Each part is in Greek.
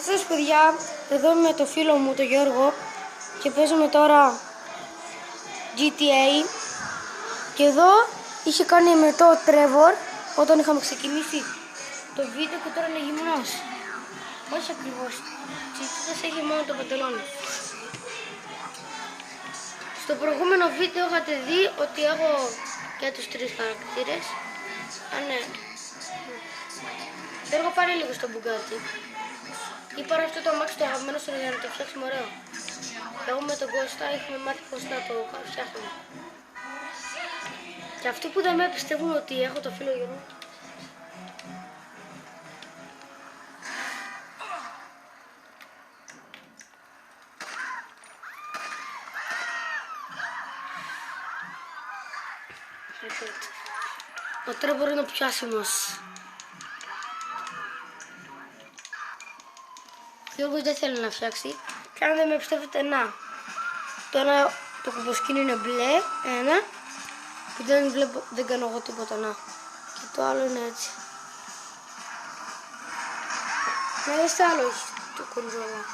Γεια σας παιδιά, εδώ με το φίλο μου τον Γιώργο και παίζουμε τώρα GTA και εδώ είχε κάνει με το Trevor όταν είχαμε ξεκινήσει το βίντεο και τώρα είναι γυμνός. Όχι ακριβώς, τσιτσίτας έχει μόνο το παντελόνι. Στο προηγούμενο βίντεο είχατε δει ότι έχω και τους τρεις χαρακτήρες. Ναι. Θέλω πάρει λίγο στο μπουγκάτι. Ή πάρω αυτό το αμάξι το αγαπημένο σου για να το φτιάξουμε ωραίο. Εγώ με τον Κώστα έχουμε μάθει πώς να το φτιάχνουμε. Και αυτοί που δεν με πιστεύουν ότι έχω το φίλο Γιώργο. Ο Τρέβορ είναι ο πιο άσημος. Ο Γιώργος δεν θέλει να φτιάξει. Και αν δεν με πιστεύετε, να. Το ένα το κουμποσκίνη είναι μπλε, ένα. Που δεν κάνω εγώ τίποτα, να. Και το άλλο είναι έτσι. Να δείτε άλλο έχει το κονζόλα.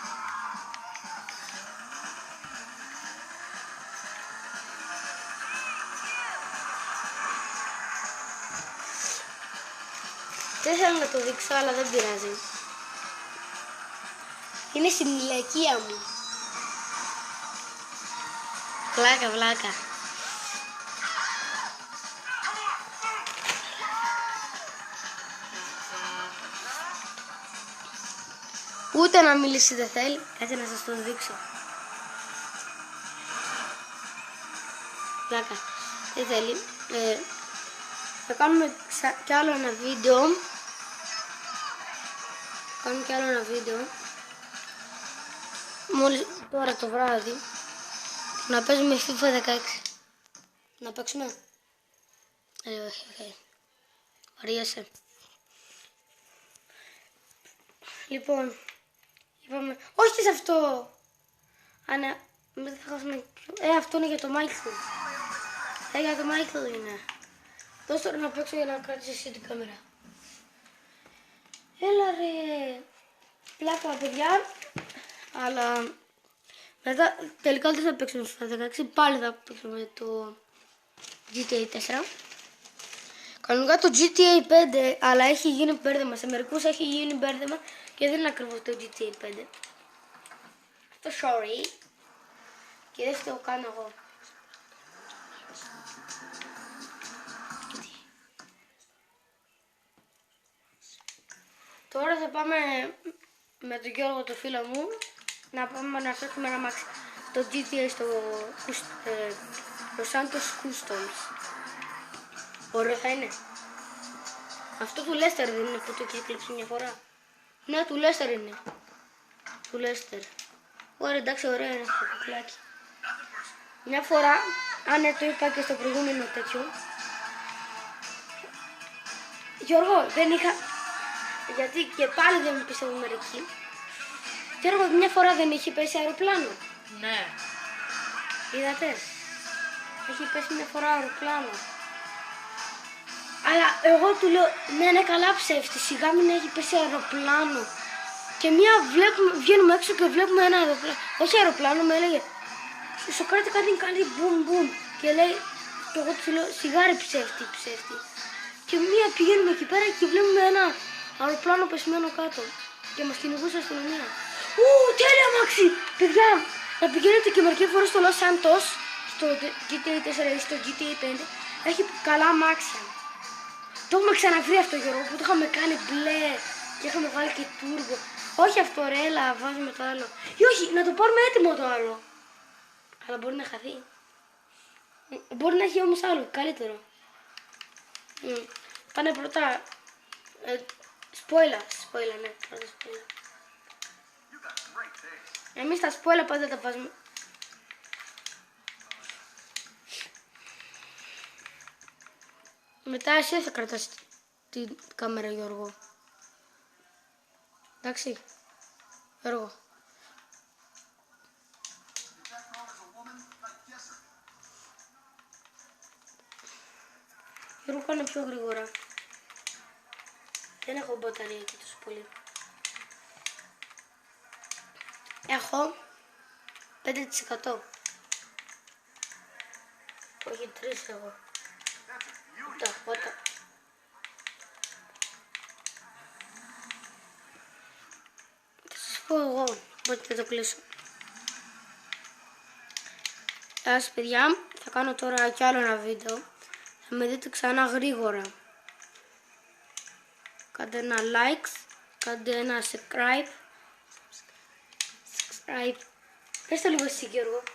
Δεν θέλω να το δείξω, αλλά δεν πειράζει. Είναι στην ηλικία μου. Βλάκα, βλάκα. Ούτε να μιλήσει δεν θέλει. Κάτσε να σας το δείξω. Βλάκα. Δεν θέλει. Θα κάνουμε κι άλλο ένα βίντεο. Κάνουμε κι άλλο ένα βίντεο. Μόλις τώρα το βράδυ. Να παίζουμε FIFA 16. Να παίξουμε. Όχι. Βαριέσαι. Λοιπόν. Είπαμε. Όχι σε αυτό. Ναι. Δεν θα χάσουμε. Αυτό είναι για το Μάικλ. Για το Μάικλ είναι. Δώσ' τώρα να παίξω για να κρατήσεις εσύ την κάμερα. Έλα ρε. Πλάκα παιδιά. Αλλά μετά τελικά δεν θα παίξουμε στο 16. Πάλι θα παίξουμε το GTA 4. Κανονικά το GTA 5, αλλά έχει γίνει μπέρδεμα. Σε μερικούς έχει γίνει μπέρδεμα και δεν είναι ακριβώς το GTA 5. Αυτό sorry. Και δεν το κάνω εγώ. Τώρα θα πάμε με τον Γιώργο το φίλο μου να πάμε να φτιάξουμε ένα μάξι. Το GTA στο Los Santos Customs. Ωραίο θα είναι. Αυτό του Λέστερ δεν είναι που το έχει κλείψει μια φορά? Ναι, του Λέστερ είναι. Του Λέστερ. Ωραία, εντάξει, ωραία είναι αυτό το κουκλάκι. Μια φορά, το είπα και στο προηγούμενο τέτοιο. Γιώργο, δεν είχα... Γιατί και πάλι δεν μου πιστεύουν μερικοί. Γιώργο, μια φορά δεν είχε πέσει αεροπλάνο? Ναι. Είδατε? Έχει πέσει μια φορά αεροπλάνο. Αλλά εγώ του λέω, ναι, καλά ψεύτη, σιγά μην έχει πέσει αεροπλάνο. Και μια βγαίνουμε έξω και βλέπουμε ένα αεροπλάνο. Όχι αεροπλάνο, με έλεγε, Σοκράτη κάτι κάνει μπουμ μπουμ. Και λέει, και εγώ του λέω, σιγάρι ψεύτη. Και μια πηγαίνουμε εκεί πέρα και βλέπουμε ένα αεροπλάνο πεσμένο κάτω. Και μας κυνηγούσε αστυνομία. Τέλεια μάξι! Παιδιά, να πηγαίνετε και μερικές φορές στο Los Santos, στο GTA 4 ή στο GTA 5, έχει καλά αμάξια. Το έχουμε ξαναβρει αυτό, Γιώργο, που το είχαμε κάνει μπλε και είχαμε βάλει και τούρμπο. Όχι αυτό ρε, έλα, βάζουμε το άλλο. Ή όχι, να το πάρουμε έτοιμο το άλλο. Αλλά μπορεί να χαθεί. Μπορεί να έχει όμως άλλο, καλύτερο. Πάνε πρώτα. Σπόιλα, ναι, πρώτα σπόιλα. Εμείς τα σπόιλα πάντα τα βάζουμε. Μετά εσύ θα κρατάς την κάμερα, Γιώργο. Εντάξει, Γιώργο. Γιώργο, κάνε πιο γρήγορα. Δεν έχω μπαταρία και τόσο πολύ. Έχω 5%. Όχι 3 εγώ. Ότα. Θα σας πω εγώ, οπότε θα το κλείσω. Γεια σας παιδιά, θα κάνω τώρα κι άλλο ένα βίντεο. Θα με δείτε ξανά γρήγορα. Κάντε ένα like, κάντε ένα subscribe. Πες το λίγο εσύ Γιώργο.